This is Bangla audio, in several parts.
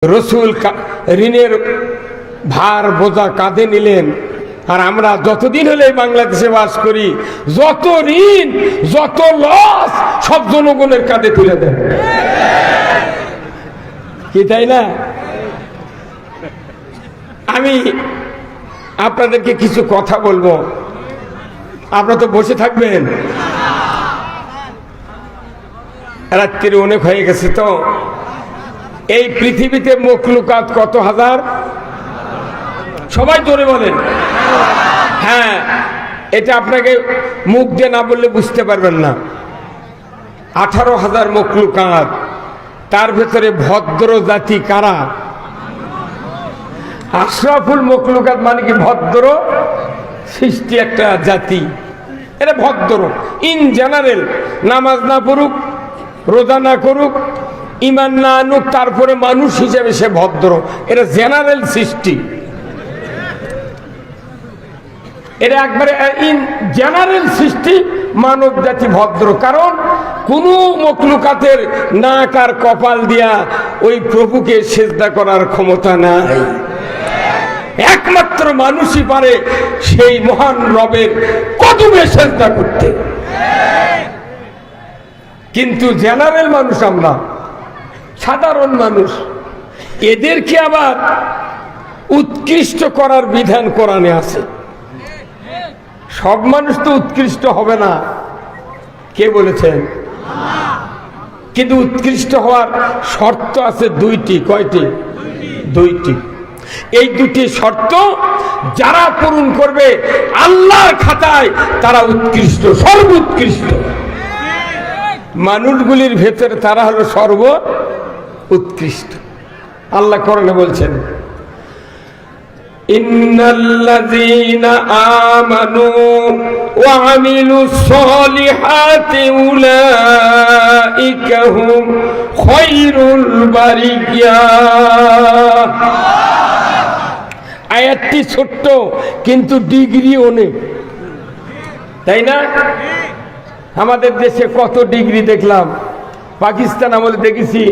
রসুল ঋণের ভার বোঝা কাঁধে নিলেন, আর আমরা যতদিন হলে বাংলাদেশে বাস করি যত ঋণ যত লস সব জনগণের কাঁধে তুলে দেন, কি তাই না? আমি আপনাদেরকে কিছু কথা বলবো, আপনারা তো বসে থাকবেন, রাত্রির অনেক হয়ে গেছে। তো এই পৃথিবীতে মখলুকাত কত হাজার? সবাই জোরে বলেন। হ্যাঁ, এটা আপনাকে মুখ দিয়ে না বললে বুঝতে পারবেন না। 18,000 মখলুকাত, তার ভেতরে ভদ্র জাতি কারা? আশরাফুল মখলুকাত মানে কি? ভদ্র সৃষ্টি একটা জাতি, এটা ভদ্র। ইন জেনারেল নামাজ না পড়ুক, রোজা না করুক, ইমান না আনুক, তারপরে মানুষ হিসেবে সে ভদ্র, এটা জেনারেল সৃষ্টি। এটা একবারে ইন জেনারেল সৃষ্টি, মানব জাতি ভদ্র। কারণ কোন মখলুকাতের নাক আর কপাল দিয়া ওই প্রভুকে সেজদা করার ক্ষমতা নাই, একমাত্র মানুষই পারে সেই মহান রবের কদমে সেজদা করতে। কিন্তু জেনারেল মানুষ আমরা, সাধারণ মানুষ, এদেরকে আবার উৎকৃষ্ট করার বিধান কোরআনে আছে। সব মানুষ তো উৎকৃষ্ট হবে না, কে বলেছেন? কিন্তু উৎকৃষ্ট হওয়ার শর্ত আছে দুইটি। কয়টি? দুইটি। এই দুটি শর্ত যারা পূরণ করবে আল্লাহর খাতায় তারা উৎকৃষ্ট, সর্বোৎকৃষ্ট। মানুষগুলির ভেতরে তারা হলো সর্ব উৎকৃষ্ট। আল্লাহ কোরআনে বলছেন, ইন্নাল্লাযীনা আমানু ওয়া আমিলুস সলিহাতি উলাইকা হুম খায়রুল বারিয়া। আয়াতটি ছোট্ট কিন্তু ডিগ্রি অনেক, তাই না? আমাদের দেশে কত ডিগ্রি দেখলাম। পাকিস্তান আমলে দেখেছি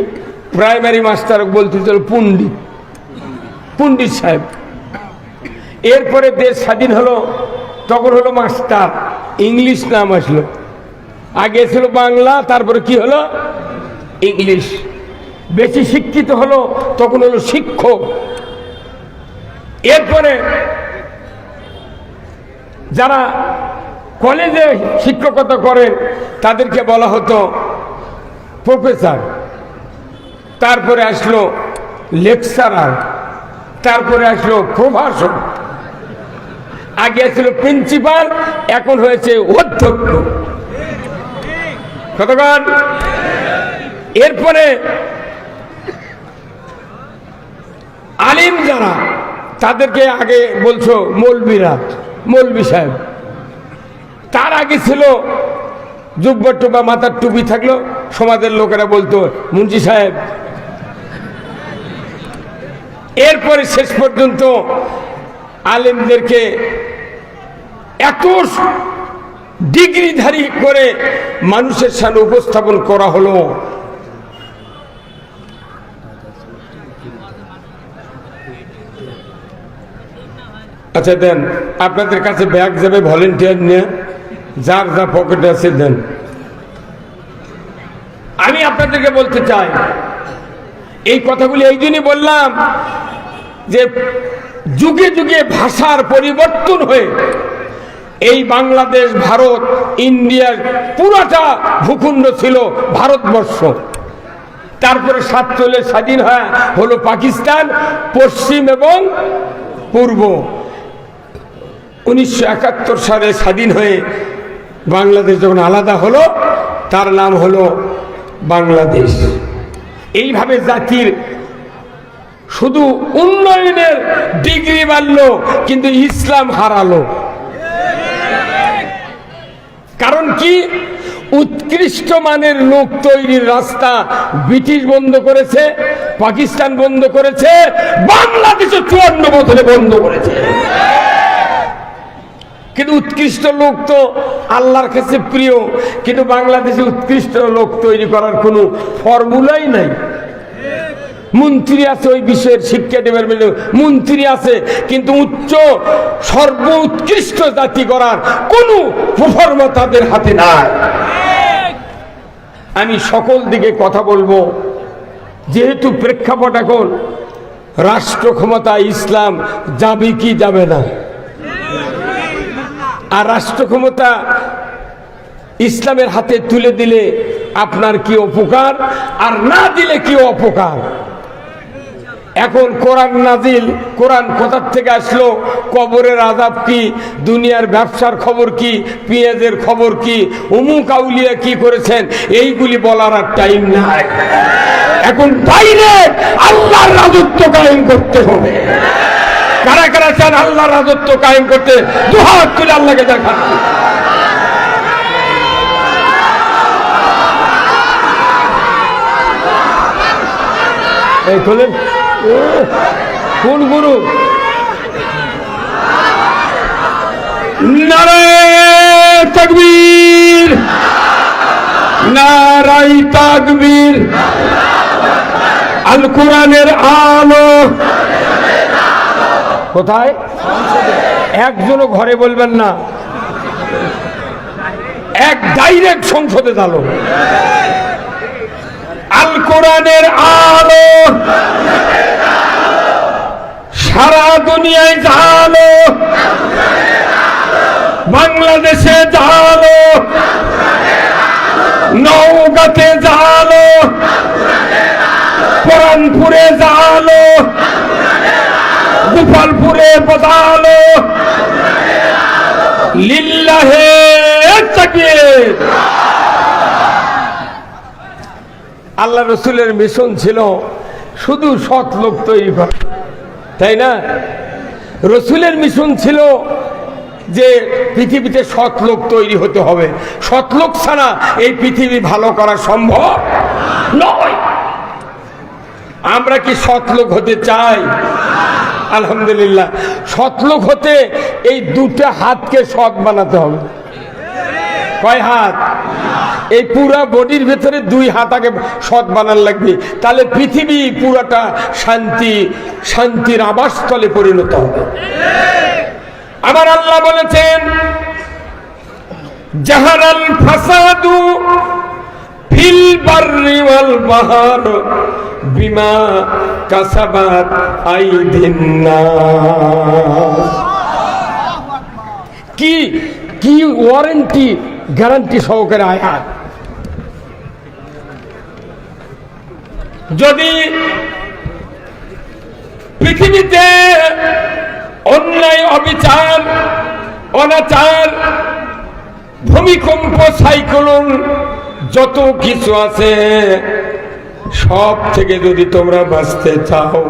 প্রাইমারি মাস্টার বলতে চল পণ্ডিত, পণ্ডিত সাহেব। এরপরে দেশ স্বাধীন হলো, তখন হলো মাস্টার, ইংলিশ নাম আসলো। আগে ছিল বাংলা, তারপরে কি হলো? ইংলিশ। বেশি শিক্ষিত হলো, তখন হলো শিক্ষক। এরপরে যারা কলেজে শিক্ষকতা করেন তাদেরকে বলা হতো প্রফেসর, তারপরে আসলো লেকচারার, তারপরে আসলো প্রভাষক। আগে ছিল প্রিন্সিপাল, এখন হয়েছে অধ্যক্ষ। কতক্ষণ? এরপরে আলিম যারা, তাদেরকে আগে বলছো মৌলবীরা, মৌলবী সাহেব। তার আগে ছিল জুব্বা টুবা, মাথার টুপি থাকলো, সমাজের লোকেরা বলতো মুন্সি সাহেব। এরপরে শেষ পর্যন্ত আলেমদেরকে এত ডিগ্রিধারী করে মানুষের সামনে উপস্থাপন করা হলো। আচ্ছা দেন, আপনাদের কাছে ব্যাগ যাবে ভলেন্টিয়ার নিয়ে, যার যা পকেটে আছে দেন। আমি আপনাদেরকে বলতে চাই, এই কথাগুলি এই জন্যই বললাম যে যুগে যুগে ভাষার পরিবর্তন হয়ে এই বাংলাদেশ, ভারত, ইন্ডিয়ার পুরাটা ভূখণ্ড ছিল ভারতবর্ষ। তারপরে 47 স্বাধীন হয় হলো পাকিস্তান, পশ্চিম এবং পূর্ব। 1971 সালে স্বাধীন হয়ে বাংলাদেশ যখন আলাদা হলো, তার নাম হলো বাংলাদেশ। এইভাবে জাতির শুধু উন্নয়নের ডিগ্রি বাড়লো, কিন্তু ইসলাম হারালো। কারণ কি? উৎকৃষ্ট মানের লোক তৈরির রাস্তা ব্রিটিশ বন্ধ করেছে, পাকিস্তান বন্ধ করেছে, বাংলাদেশে 54 বছরে বন্ধ করেছে। কিন্তু উৎকৃষ্ট লোক তো আল্লাহর কাছে প্রিয়, কিন্তু বাংলাদেশে উৎকৃষ্ট লোক তৈরি করার কোনো ফর্মুলাই নাই। মন্ত্রী আছে ওই বিষয়ের শিক্ষা ডিপার্টমেন্টে মন্ত্রী আছে, কিন্তু উচ্চ সর্বোৎকৃষ্ট জাতি করার কোন প্রফর্মা তাদের হাতে নাই। আমি সকল দিকে কথা বলবো, যেহেতু প্রেক্ষাপট এখন রাষ্ট্র ক্ষমতা ইসলাম যাবে কি যাবে না, আর রাষ্ট্র ক্ষমতা ইসলামের হাতে তুলে দিলে আপনার কি উপকার, আর না দিলে কি অপকার। এখন কোরআন নাজিল, কোরআন কোথার থেকে আসলো, কবরের আযাব কি, দুনিয়ার ব্যবসার খবর কি, পেঁয়াজের খবর কি, অমুক আউলিয়া কি করেছেন, এইগুলি বলার আর টাইম নাই। এখন বাইরে আল্লাহর রাজত্ব কায়েম করতে হবে। কারা কারা চান আল্লাহর রাজত্ব কায়েম করতে? দুহাত তুলে আল্লাহকে দেখান। এই খোলেন, কোন গুরু? নারায়ে তাকবীর, নারায়ে তাকবীর। আল কোরআনের আলো কোথায়? একজনও ঘরে বলবেন না, এক ডাইরেক্ট সংসদে চালো। আল কোরআনের আলো সারা দুনিয়ায় জালো, বাংলাদেশে জালো, নওগাঁতে জালো, কোরআনপুরে জালো, গোপালপুরে বজালো, লিল্লাহে তাকবীর। আল্লাহ রসুলের মিশন ছিল শুধু সৎ লোক তৈরি করা, তাই না? রসুলের মিশন ছিল যে পৃথিবীতে সৎ লোক তৈরি হতে হবে, সৎ লোক ছাড়া এই পৃথিবী ভালো করা সম্ভব নয়। আমরা কি সৎ লোক হতে চাই? আলহামদুলিল্লাহ। সৎ লোক হতে এই দুটা হাতকে সৎ বানাতে হবে। কয় হাত? এই পুরা বডির ভেতরে দুই হাত আগে সৎ বানান লাগবে, তাহলে পৃথিবী পুরাটা শান্তির আবাসস্থলে পরিণত হবে। আমার আল্লাহ বলেছেন, জাহারাল ফাসাদু ফিল বাররি ওয়াল বাহর বিমা কাসাবাত আইদিন নাস। কি ওয়ারেন্টি গ্যারান্টি সহকারে আয়াত। যদি পৃথিবীতে অন্যায়, অবিচার, অনাচার, ভূমিকম্প, সাইক্লোন, যত কিছু আছে সব থেকে যদি তোমরা বাঁচতে চাও,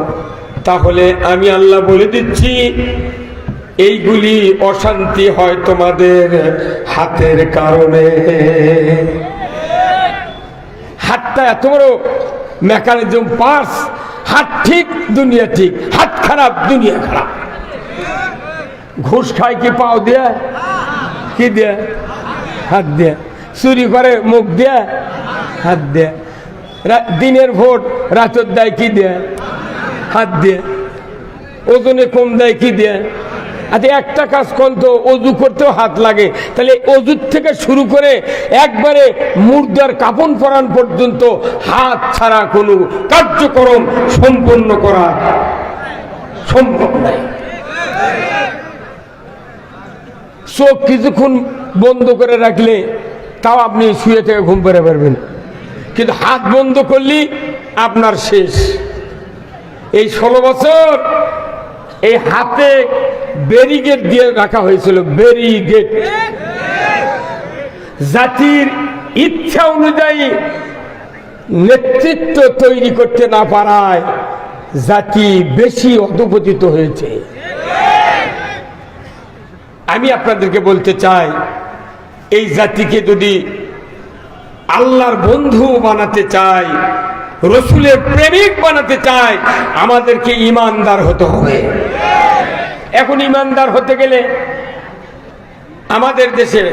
তাহলে আমি আল্লাহ বলে দিচ্ছি এইগুলি অশান্তি হয় তোমাদের হাতের কারণে। হাতটা এত বড় মেকানিজম, পার্স। হাত ঠিক, দুনিয়া ঠিক, হাত খারাপ, দুনিয়া খারাপ। ঘুষ খায় কি পাও দিয়া? কি দিয়া? হাত দিয়া। চুরি করে মুখ দিয়া? হাত দিয়া। দিনের ভোট রাতের দেয় কি দিয়া? হাত দিয়া। ওজনে কম দেয় কি দিয়া? আচ্ছা, একটা কাজ করতো, অজু করতেও হাত লাগে, তাহলে অজুর থেকে শুরু করে একবারে মুর্দার কাফন পরান পর্যন্ত হাত ছাড়া কোনো কার্যক্রম সম্পন্ন করা সম্ভব নয়। চোখ কিছুক্ষণ বন্ধ করে রাখলে তাও আপনি শুয়ে থেকে ঘুম পেরে পারবেন, কিন্তু হাত বন্ধ করলেই আপনার শেষ। এই 16 বছর এই হাতে ব্যারিকেড দিয়ে রাখা হয়েছিল, ব্যারিকেড। জাতির ইচ্ছা অনুযায়ী নেতৃত্ব তৈরি করতে না পারায় জাতি বেশি অধঃপতিত হয়েছে। আমি আপনাদেরকে বলতে চাই, এই জাতিকে যদি আল্লাহর বন্ধু বানাতে চাই, রসুলের প্রেমিক বানাতে চাই, আমাদেরকে ইমানদার হতে হবে। এখন ইমানদার হতে গেলে আমাদের দেশে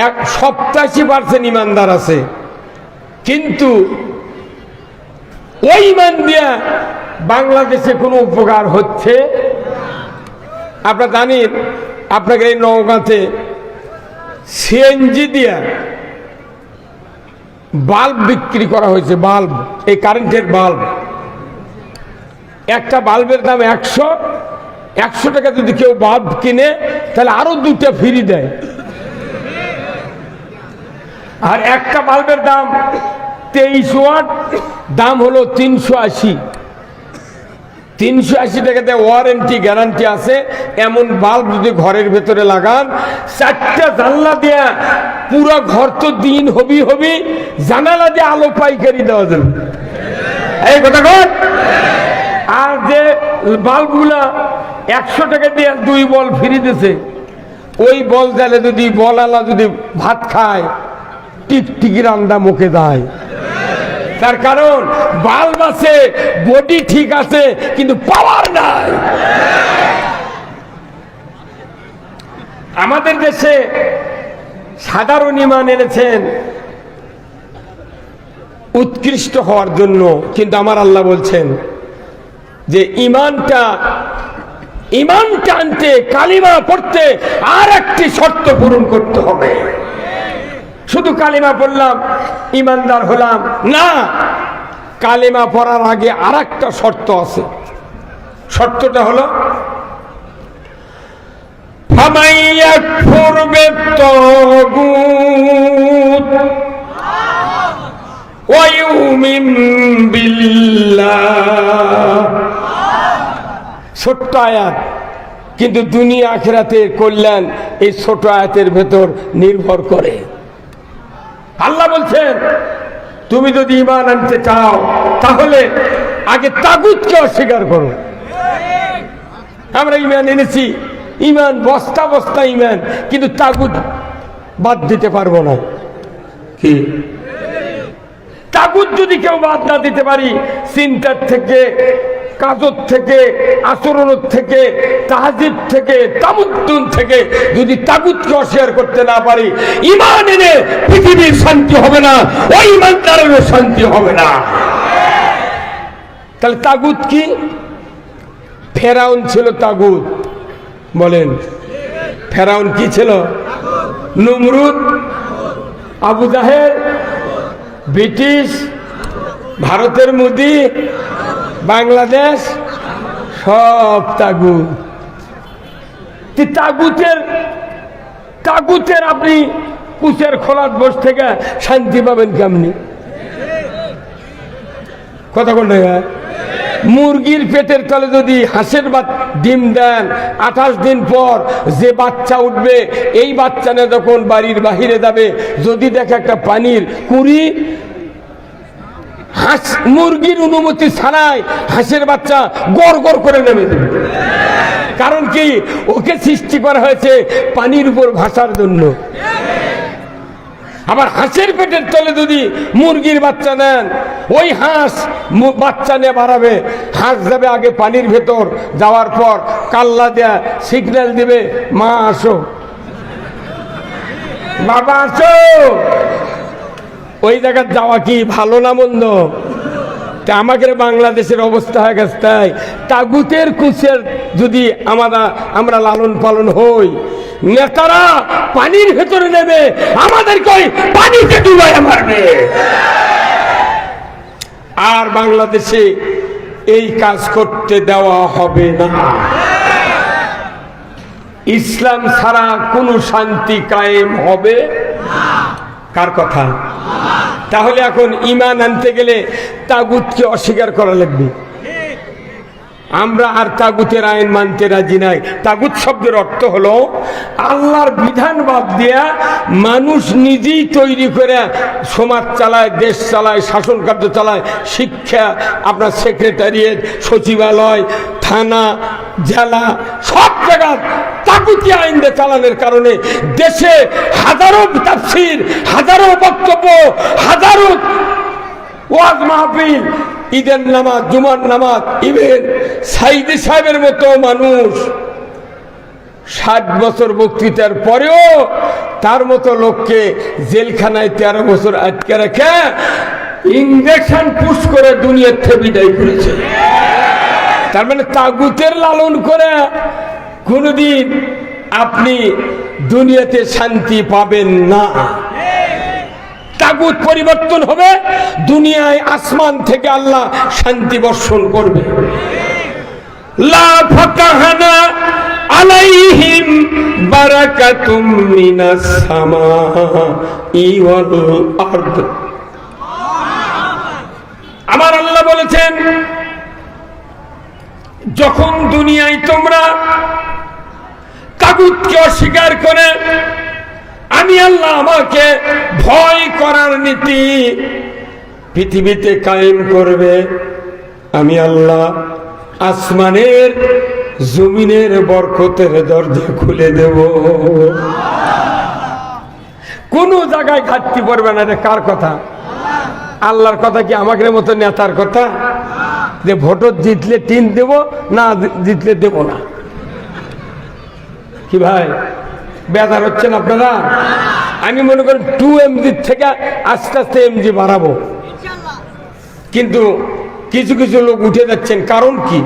87% ইমানদার আছে, কিন্তু ওই ইমান দিয়া বাংলাদেশে কোনো উপকার হচ্ছে? আপনারা জানেন, আপনাকে এই নওগাঁতে সিএনজি দিয়া বাল্ব বিক্রি করা হয়েছে। বাল্ব, এই কারেন্টের বাল্ব, একটা বাল্বের দাম 100 টাকা। যদি কেউ বাল্ব কিনে তাহলে আরো 2টা ফ্রি দেয়। আর একটা বাল্বের দাম 23 ওয়াট, দাম হলো 380 টাকাতে ওয়ারেন্টি গ্যারান্টি আছে। এমন বাল্ব যদি ঘরের ভেতরে লাগান, 4টা জানলা দিয়া পুরো ঘর তো দিন হবি, জানালা দিয়ে আলো পাইকারি দেওয়া যাবে। এই কথা কর। আর যে বাল্বগুলা 100 টাকা দিয়ে 2 বল ফ্রি দিছে, ওই বল জ্বালে যদি বলালা যদি ভাত খায়, টিকটিকি রান্দা মুখে দেয়। তার কারণ বাল্ব আছে, বডি ঠিক আছে, কিন্তু পাওয়ার নাই। আমাদের দেশে সাধারণ ঈমান এনেছেন উৎকৃষ্ট হওয়ার জন্য, কিন্তু আমার আল্লাহ বলছেন যে ঈমানটা আনতে, কালিমা পড়তে আর একটি শর্ত পূরণ করতে হবে। শুধু কালিমা পড়লাম ঈমানদার হলাম না, কালিমা পড়ার আগে আর একটা শর্ত আছে। শর্তটা হলো ফামাইয়াকফুর বিত্তাগুত ওয়া ইউমিন বিল্লাহ। ছোট্ট আয়াত, কিন্তু দুনিয়া আখিরাতের কল্যাণ এই ছোট আয়াতের ভেতর নির্ভর করে। আল্লাহ বলছেন তুমি যদি ঈমান আনতে চাও তাহলে আগে তাগুতকে অস্বীকার করো। আমরা ঈমান এনেছি, ঈমান বস্তা বস্তা ঈমান, কিন্তু তাগুত বাদ দিতে পারবো না। কি তাগুত যদি কেউ বাদ না দিতে পারি, চিন্তার থেকে, কাজর থেকে, আচরণের থেকে, তাহাজ্জুদ থেকে, তামাদ্দুন থেকে যদি তাগুতকে অস্বীকার করতে না পারি, ঈমান এনে পৃথিবীর শান্তি হবে না, ওই ঈমানদারেরও শান্তি হবে না। তাহলে তাগুত কি? ফেরাউন ছিল তাগুত। বলেন, ফেরাউন কি ছিল? নমরুদ, আবু জাহেল, ব্রিটিশ, ভারতের মোদি, বাংলাদেশ, সব তাগুত। তাগুতের আপনি কুচের খোলাত বস থেকে শান্তি পাবেন কেমনি? কথা কোন? মুরগির পেটের তলে যদি হাঁসের ডিম দেন, 28 দিন পর যে বাচ্চা উঠবে, এই বাচ্চা না যখন বাড়ির বাহিরে যাবে, যদি দেখে একটা পানির কুড়ি, হাঁস মুরগির অনুমতি ছাড়াই হাঁসের বাচ্চা গড় গড় করে নেমে দেবে। কারণ কি? ওকে সৃষ্টি করা হয়েছে পানির উপর ভাসার জন্য। আবার হাঁসের পেটের তলে যদি মুরগির বাচ্চা নেন, ওই হাঁস বাচ্চা নিয়ে বাড়াবে, হাঁস যাবে আগে পানির ভেতর, যাওয়ার পর কাল্লা দেয়া সিগন্যাল দিবে, মা আসো, বাবা আসো। ওই জায়গায় যাওয়া কি ভালো না মন্দ? তা আমাদের বাংলাদেশের অবস্থা হয়ে গেছে তাই। তাগুতের কুচের যদি আমরা লালন পালন হই, নেতারা পানির ভেতরে নেবে, আমাদেরকে পানিতে ডুবাই মারবে। আর বাংলাদেশে এই কাজ করতে দেওয়া হবে না। ইসলাম ছাড়া কোনো শান্তি কায়েম হবে না। কার কথা? তাহলে এখন ঈমান আনতে গেলে তাগুতকে অস্বীকার করা লাগবে। আমরা আর তাগুতের আইন মানতে রাজি নাই। তাগুত শব্দের অর্থ হলো আল্লাহর বিধান বাদ দিয়া মানুষ নিজেই তৈরি করে সমাজ চালায়, দেশ চালায়, শাসন কার্য চালায়, শিক্ষা, আপনার সেক্রেটারিয়েট, সচিবালয়, থানা, জেলা, সব জায়গা তাগুতি আইন দিয়ে চালানোর কারণে দেশে হাজারো তাফসীর, হাজারো বক্তব্য, হাজারো ওয়াজ মাহফিল, ঈদের নামাজ, জুমার নামাজ, ইভেন সাইদি সাহেবের মতো মানুষ 60 বছর বক্তৃতার পরেও তার মতো লোককে জেলখানায় 13 বছর আটকে রেখে ইঞ্জেকশন পুশ করে দুনিয়ার থেকে বিদায় করেছে। তার মানে তাগুতের লালন করে কোনদিন আপনি দুনিয়াতে শান্তি পাবেন না। তাগুত পরিবর্তন হবে, দুনিয়ায় আসমান থেকে আল্লাহ শান্তি বর্ষণ করবে। লা ফাতাহনা আলাইহিম বারাকাতুম মিনাস সামাই ওয়াল আরদ। আমার আল্লাহ বলেছেন, যখন দুনিয়ায় তোমরা তাগুতকে অস্বীকার করে আমি আল্লাহ আমাকে ভয় করার নীতি পৃথিবীতে কায়েম করবে, আমি আল্লাহ আসমানের জমিনের বরকতের দরজা খুলে দেব। কোন জায়গায় ঘাটতি পড়বে না। এটা কার কথা? আল্লাহর কথা। কি আমাদের মতো নেতার কথা যে ভোট জিতলে টিন দেব, না জিতলে দেব না? কি ভাই বেজার হচ্ছেন আপনারা? আমি মনে করি 2 MG থেকে আস্তে আস্তে MG বাড়াবো, কিন্তু কিছু কিছু লোক উঠে যাচ্ছেন। কারণ কি?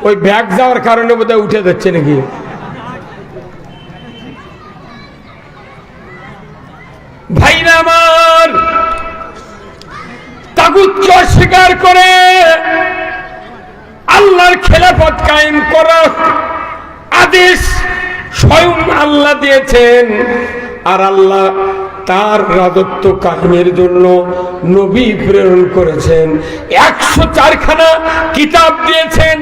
ওই ব্যাগ যাওয়ার কারণে বোধহয় উঠে যাচ্ছে নাকি? ভাইরা আমার, তাগুতকে অস্বীকার করে আল্লাহর খেলাফত কায়েম করার আদেশ স্বয়ং আল্লাহ দিয়েছেন। আর আল্লাহ তার রাজত্ব কায়েমের জন্য নবী প্রেরণ করেছেন। 104 খানা কিতাব দিয়েছেন।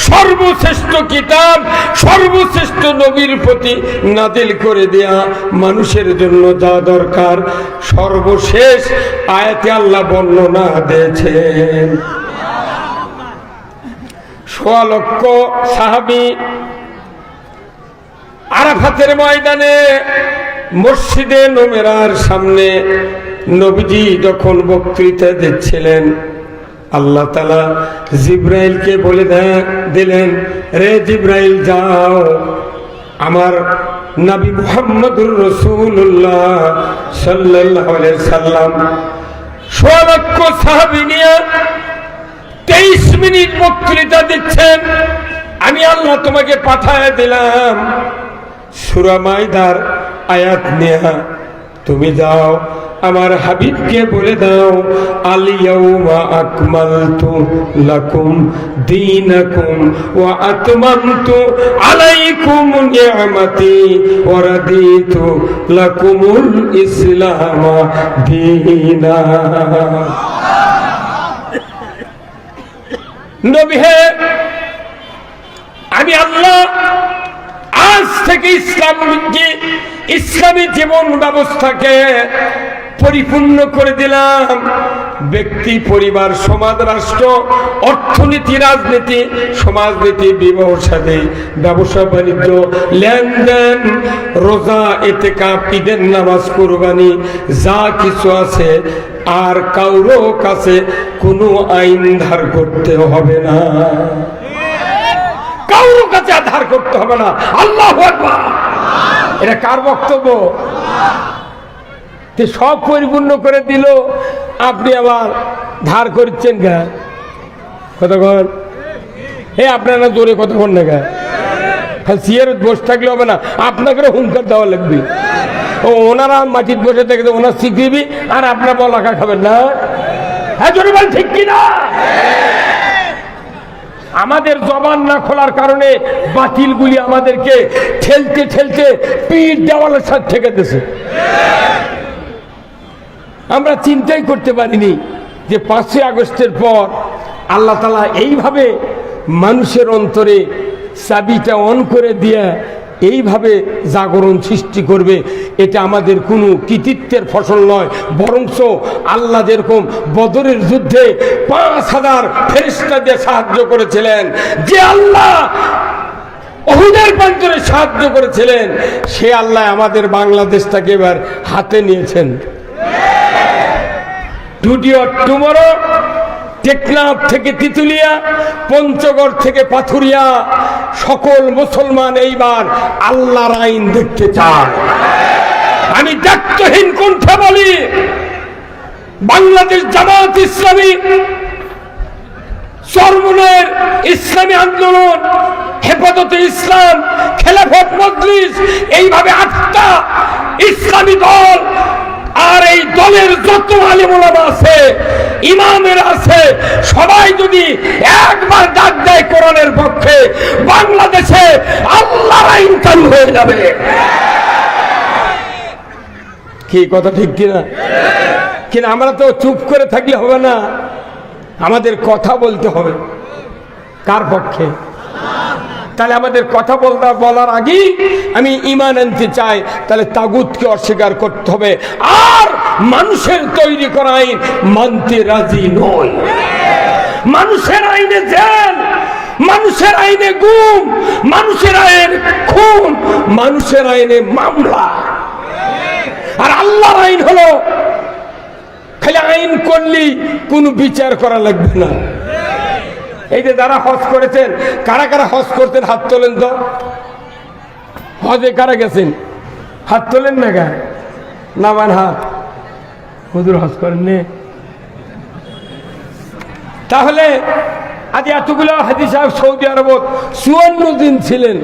সর্বশ্রেষ্ঠ কিতাব, সর্বশ্রেষ্ঠ নবীর প্রতি নাজিল করে দেয়া মানুষের জন্য যা দরকার সর্বশেষ আয়াতে আল্লাহ বর্ণনা দিয়েছেন। 1.25 লক্ষ সাহাবী আরাফাতের ময়দানে মসজিদে নমেরার সামনে নবীজি যখন বক্তৃতা দিচ্ছিলেন, আল্লাহ তাআলা জিব্রাইলকে বলে দিলেন, রে জিব্রাইল যাও আমার নবী মুহাম্মদুর রাসূলুল্লাহ সাল্লাল্লাহু আলাইহি সাল্লাম 1.25 লক্ষ সাহাবী নিয়ে 23 মিনিট বক্তৃতা দিচ্ছেন। আমি আল্লাহ তোমাকে পাঠায় দিলাম সূরা মাইদার আয়াত নিয়ে, তুমি যাও আমার হাবিবকে বলে দাও, আল ইয়াউমা আকমালতু লাকুম দীনাকুম ওয়া আতমামতু আলাইকুম নি'মাতি ওয়া রাদিতু লাকুমুল ইসলাম দীনা। নবী হে, আমি আল্লাহ আজ থেকে ইসলামী জীবন ব্যবস্থাকে পরিপূর্ণ করে দিলাম। ব্যক্তি, পরিবার, সমাজ, রাষ্ট্র, অর্থনীতি, রাজনীতি, সমাজনীতি, বিবাহ শাদী, ব্যবসা বাণিজ্য, লেনদেন, রোজা, ইতিকাফ, ঈদের নামাজ, কুরবানি, যা কিছু আছে আর কারো কাছে কোনো আইন ধার করতে হবে না, কারো কাছে ধার করতে হবে না। আল্লাহু আকবার। এটা কার বক্তব্য? সব পরিপূর্ণ করে দিল, আপনি আবার ধার করছেন গা কতক্ষণ? হে আপনারা জোরে কতক্ষণ না গা? সিয়ার বসে থাকলে হবে না, আপনাকে হুঙ্কার দেওয়া লাগবে। ও ওনারা মাটির বসে থেকে ওনার শিখিবি আর আপনার বলাকা খাবেন না। হ্যাঁ জোরে বল, ঠিক কিনা? আমাদের জবান না খোলার কারণে বাতিলগুলি আমাদেরকে ঠেলতে ঠেলতে পিঠ দেওয়ালের সাথে ঠেকে দিয়েছে। আমরা চিন্তাই করতে পারিনি যে 5ই আগস্টের পর আল্লাহ তাআলা এইভাবে মানুষের অন্তরে চাবিটা অন করে দিয়ে এইভাবে জাগরণ সৃষ্টি করবে। এটা আমাদের কোনো কৃতিত্বের ফসল নয়, বরঞ্চ আল্লাহ যেরকম বদরের যুদ্ধে 5000 ফেরেশতা দিয়ে সাহায্য করেছিলেন, যে আল্লাহ উহুদের প্রান্তরে সাহায্য করেছিলেন, সে আল্লাহ আমাদের বাংলাদেশটাকে এবার হাতে নিয়েছেন। টুমরো টেকনাফ থেকে তিতুলিয়া, পঞ্চগড় থেকে পাথুরিয়া, সকল মুসলমান এইবার আল্লাহর আইন দেখতে চায়। আমি দায়িত্বহীন কণ্ঠে বলি, বাংলাদেশ জামাত ইসলামী, চরমনাইয়ের ইসলামী আন্দোলন, হেফাজতে ইসলাম, খেলাফত মজলিস, এইভাবে 8টা ইসলামী দল, আর এই দলের যত আলেম ওলামা আছে, ইমামের আছে, সবাই যদি একবার ডাক দেয় কোরআনের পক্ষে, বাংলাদেশে আল্লাহর আইন চালু হয়ে যাবে। কি কথা ঠিক কিনা? কিন্তু আমরা তো চুপ করে থাকলে হবে না, আমাদের কথা বলতে হবে। কার পক্ষে? তাহলে আমাদের কথা বলার আগেই আমি ঈমান আনতে চাই, তাহলে তাগুতকে অস্বীকার করতে হবে, আর মানুষের তৈরি করা আইন মানতে রাজি নয়। মানুষের আইনে জেল, মানুষের আইনে গুম, মানুষের আইনে খুন, মানুষের আইনে মামলা। আর আল্লাহর আইন হলো খালি আইন করলেই কোনো বিচার করা লাগবে না। এই যে যারা হজ করেছেন, কারা কারা হজ করতেন হাত তোলেন তো। হজে কারা গেছেন হাত তোলেন না? গা নামান হাত। হুজুর হজ করেন নে? তাহলে আজ এতগুলো হাজী সাহেব সৌদি আরব 54 দিন ছিলেন,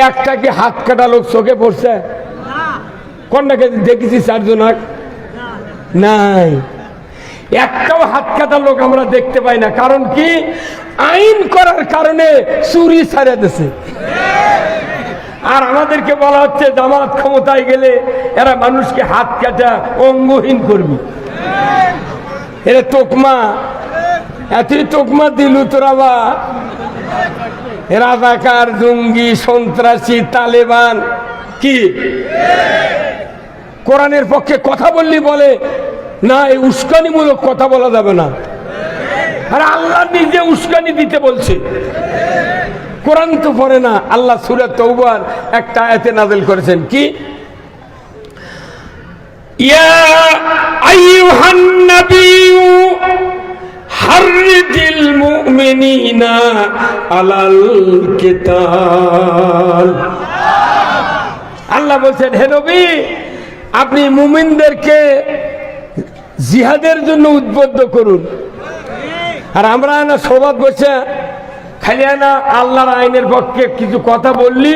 একটা কি হাত কাটা লোক চোখে পড়ছে? কন্যাকে দেখেছি 4 জন নাই, একটাও হাত কাটা লোক আমরা দেখতে পাই না। কারণ কি? আইন করার কারণে চুরি ছাড়া দিছে। আর আমাদেরকে বলা হচ্ছে জামাত ক্ষমতায় গেলে এরা মানুষকে হাত কাটা অঙ্গহীন করবি। এরা তোকমা, এতই তোকমা দিল তোরা বা রাজাকার, জঙ্গি, সন্ত্রাসী, তালেবান। কি কোরআনের পক্ষে কথা বললি বলে না, এই উস্কানিমূলক কথা বলা যাবে না। আর আল্লাহ নিজে উস্কানি দিতে বলছে, কোরআন তো পড়ে না। আল্লাহ সূরা তাওবার একটা আয়াতে নাযিল করেছেন, কি? ইয়া আইয়ুহান নাবিয়্যু হাররিজিল মুমিনিনা আলাল কিতাল। আল্লাহ বলছেন, হে নবী, আপনি মুমিনদেরকে জিহাদের জন্য উদ্বুদ্ধ করুন। আর আমরা না সবাদ বসে খালি না আল্লাহর আইনের পক্ষে কিছু কথা বললি,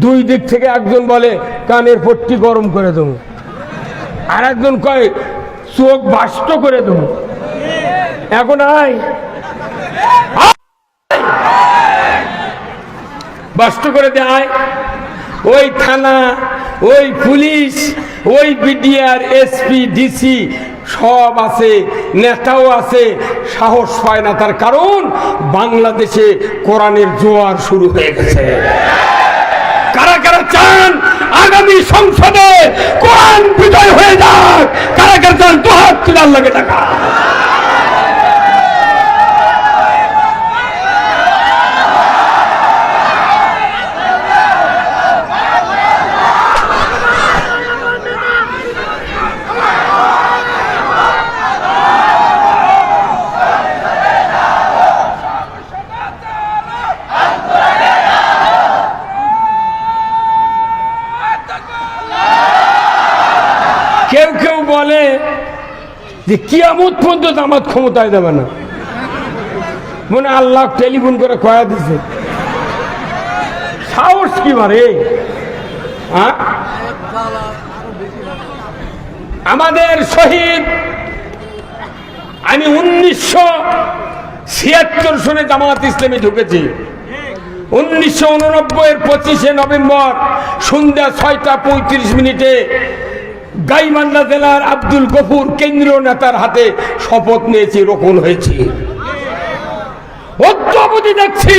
দুই দিক থেকে একজন বলে কানের পট্টি গরম করে দেবো, আর একজন কয় চোখ বাষ্ট করে দেবো। এখন বাষ্ট করে দেয় ওই থানা, ওই পুলিশ, ওই বিডিআর, এসপি, ডিসি সব আছে, নেতাও আছে, সাহস পায় না। তার কারণ বাংলাদেশে কোরআনের জোয়ার শুরু হয়ে গেছে। কারা কারা চান আগামী সংসদে কোরআন বিজয় হয়ে যাক? কারা কারা চান দুহাত তুলে আল্লাহকে টাকা? কেউ কেউ বলে যে কিয়ামত পর্যন্ত জামাত ক্ষমতায় যাবে না, মনে আল্লাহ টেলিফোন করে কয়া দিছে। সাহস কি মারে? আমাদের শহীদ, আমি 1976 সনে জামাত ইসলামে ঢুকেছি। 1989 25 নভেম্বর সন্ধ্যা 6টা 35 মিনিটে গাইবান্ধা জেলার আব্দুল গফুর কেন্দ্রীয় নেতার হাতে শপথ নিয়েছি, রোপণ হয়েছি। অদ্যাবধি দেখছি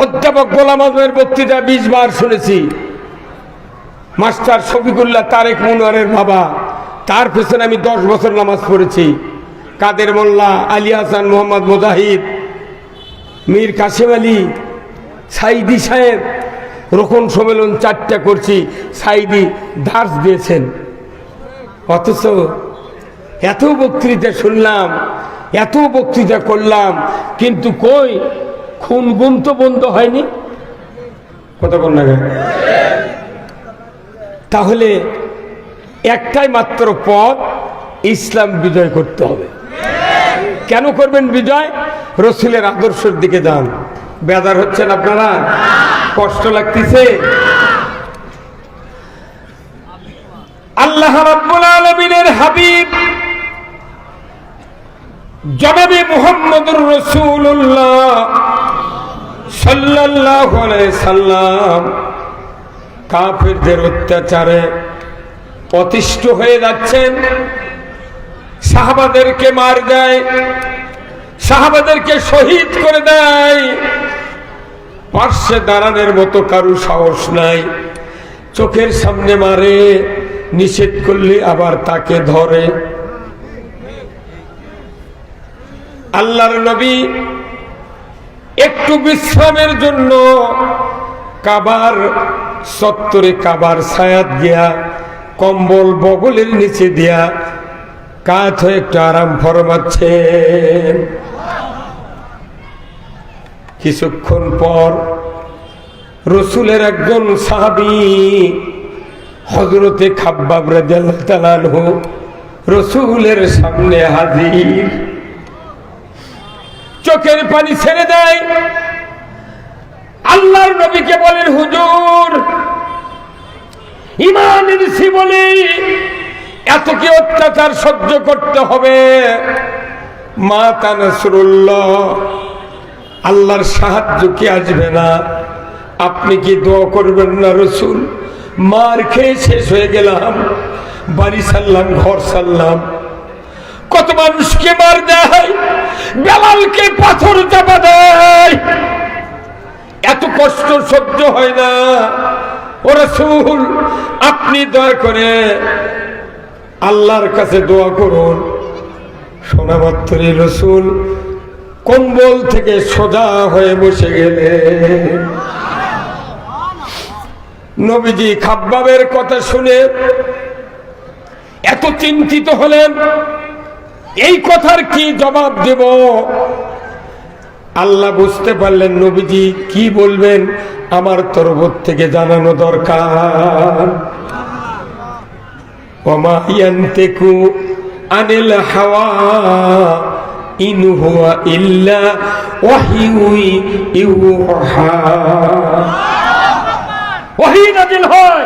অধ্যাপক গোলাম আজমের বক্তৃতা 20 বার শুনেছি। মাস্টার শফিকুল্লাহ তারেক মনোয়ারের বাবা, তার পেছনে আমি 10 বছর নামাজ পড়েছি। কাদের মোল্লা, আলী হাসান, মোহাম্মদ মুজাহিদ, মীর কাসেম আলী, সাইদি সাহেব, রোকন সম্মেলন 4টা করছি। সাইদি দার্স দিয়েছেন, অথচ এত বক্তৃতা শুনলাম, এত বক্তৃতা করলাম, কিন্তু কই খুন গুম তো বন্ধ হয়নি। কতক্ষণ লাগে? তাহলে একটাই মাত্র পথ, ইসলাম বিজয় করতে হবে। কেন করবেন বিজয়? রসুলের আদর্শের দিকে যান। বেদার হচ্ছেন আপনারা? কষ্ট লাগতেছে? আল্লাহ রাব্বুল আলামিনের হাবিব জনাবে মুহাম্মদুর রাসূলুল্লাহ সাল্লাল্লাহু আলাইহি সাল্লাম কাফেরদের অত্যাচারে অতিষ্ঠ হয়ে যাচ্ছেন। সাহাবাদেরকে মার দেয়, সাহাবাদেরকে শহীদ করে দেয়। পার্শ্বে দাঁড়ানোর মতো কারো সাহস নাই। চোখের সামনে মারে, নিষেধ করলে আবার তাকে ধরে। আল্লাহর নবী একটু বিশ্রামের জন্য কাবার চত্বরে, কাবার ছায়াত গিয়া কম্বল বগলের নিচে দিয়া কাত হয়ে একটু আরাম ফরমাচ্ছেন। কিছুক্ষণ পর রসুলের একজন সাহাবী হযরতে খাব্বাব রাদিয়াল্লাহু তাআলা আনহু রসুলের সামনে হাজির। চোখের পানি ছেড়ে দেয়, আল্লাহর নবীকে বলেন, হুজুর ঈমান এনেছি বলে এত কি অত্যাচার সহ্য করতে হবে? মাতা নাসরুল্লাহ, আল্লাহর সাহায্য কি আসবে না? আপনি কি দোয়া করবেন না? রসুল, মার খেয়ে শেষ হয়ে গেলাম, বাড়ি ছাড়লাম, ঘর ছাড়লাম, কত মানুষকে মার দেয়, বেলালকে পাথর চাপা দেয়, এত কষ্ট সহ্য হয় না। ও রাসূল, আপনি দয়া করে আল্লাহর কাছে দোয়া করুন। শোনা মাত্রই রসুল কম্বল থেকে সোজা হয়ে বসে গেলেন। নবীজি খাব্বাবের কথা শুনে এত চিন্তিত হলেন, এই কথার কি জবাব দেব? আল্লাহ বুঝতে পারলেন নবীজি কি বলবেন, আমার তরফ থেকে জানানো দরকার। ওমা ইয়ান্তিকু আনিল হাওয়া ইন হুয়া ইল্লা ওয়াহয়ু ইউহা। ওহী নাযিল হয়,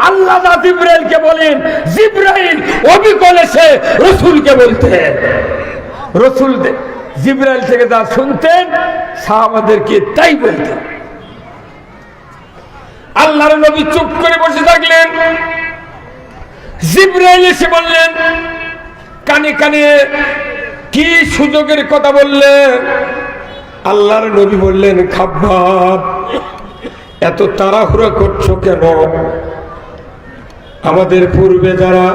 আল্লাহ দা জিবরাইলকে বলেন, জিবরাইল ওহী বলেছে রাসূলকে বলতে। রাসূল জিবরাইল থেকে যা শুনতেন সাহাবাদেরকে তাই বলতেন। আল্লাহর নবী চুপ করে বসে থাকলেন। জিবরাইল এসে বললেন, কানে কানে কি সুযোগের কথা বললেন? আল্লাহর নবী বললেন, খাব্বাব এত তাড়াহুড়ো করছো কেন? আমাদের পূর্বে যারা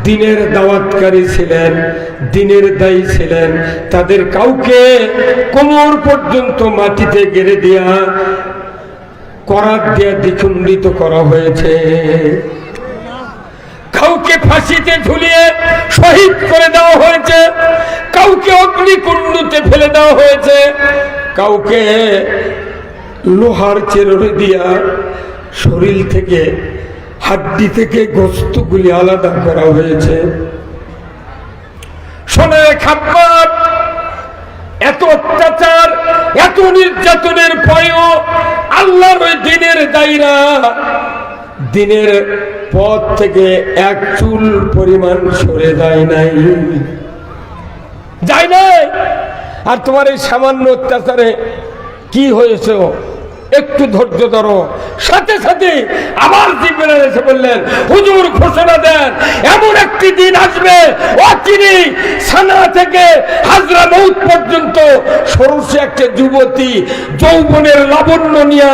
দ্বীনের দাওয়াতকারী ছিলেন, দ্বীনের দায়ী ছিলেন, তাদের কাউকে কোমর পর্যন্ত মাটিতে গেড়ে দেয়া, করাত দেয়া দ্বিখণ্ডিত করা হয়েছে। কাউকে ফাঁসিতে ঝুলিয়ে শহীদ করে দেওয়া হয়েছে, কাউকে অগ্নিকুণ্ডতে ফেলে দেওয়া হয়েছে, কাউকে লোহার চেরোরে দিয়া শরীর থেকে, হাড্ডি থেকে গোশতগুলি আলাদা করা হয়েছে। শোনে খাব্বাব, এত অত্যাচার, এত নির্যাতনের পরেও আল্লাহর ওই দ্বীনের দায়ীরা দ্বীনের পথ থেকে এক চুল পরিমাণ সরে যায় নাই। আর তোমার এই সামান্য অত্যাচারে কি হয়েছে? একটু ধৈর্য ধরো। সাথে সাথে আবার জিবরাইল এসে বললেন, হুজুর ঘোষণা দেন, এমন একটি দিন আসবে অচিরে সানা থেকে হাজরামউত পর্যন্ত ষোড়শে একটা যুবতী যৌবনের লাবণ্য নিয়া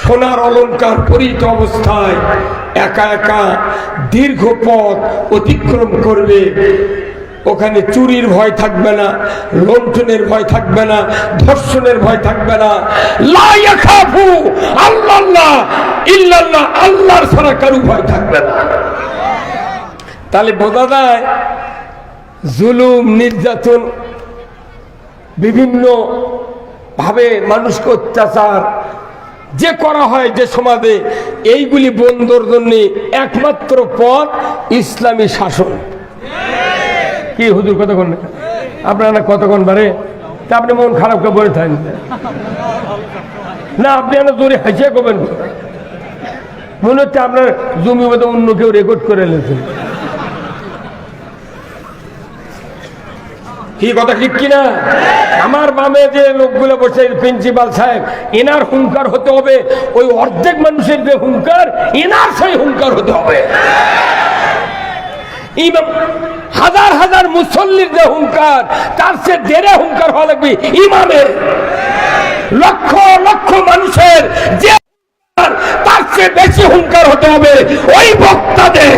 সোনার অলংকার পরিহিত অবস্থায় একা একা দীর্ঘ পথ অতিক্রম করবে। ওখানে চুরির ভয় থাকবে না, লুণ্ঠনের ভয় থাকবে না, ধর্ষণের ভয় থাকবে না। লা ইয়াখাফু আল্লাহ ইল্লাল্লাহ, আল্লাহর ছাড়া কারো ভয় থাকবে না। তাহলে বোঝা যায় জুলুম, নির্যাতন, বিভিন্ন ভাবে মানুষকে অত্যাচার যে করা হয় যে সমাজে, এইগুলি বন্ধর জন্য একমাত্র পথ ইসলামী শাসন। কি হুজুর কতক্ষণ আপনার না কতক্ষণ বারে তা আপনি মন খারাপ করে বলে থাকেন না, আপনি না জোরে হাসিয়া করবেন, মনে হচ্ছে আপনার জমি মতো অন্য কেউ রেকর্ড করে এনেছেন। কি কথা ঠিক কিনা? আমার বামে যে লোকগুলো বসে প্রিন্সিপাল সাহেব, এনার হুঙ্কার হতে হবে ওই অর্ধেক মানুষের যে হুঙ্কার, এনার সেই হুঙ্কার হতে হবে। হাজার হাজার মুসল্লির যে হুঙ্কার, তার সে দেড়ে হুঙ্কার হওয়া লাগবে ইমামের। লক্ষ লক্ষ মানুষের যে তার চেয়ে বেশি হুঙ্কার হতে হবে ওই বক্তাদের।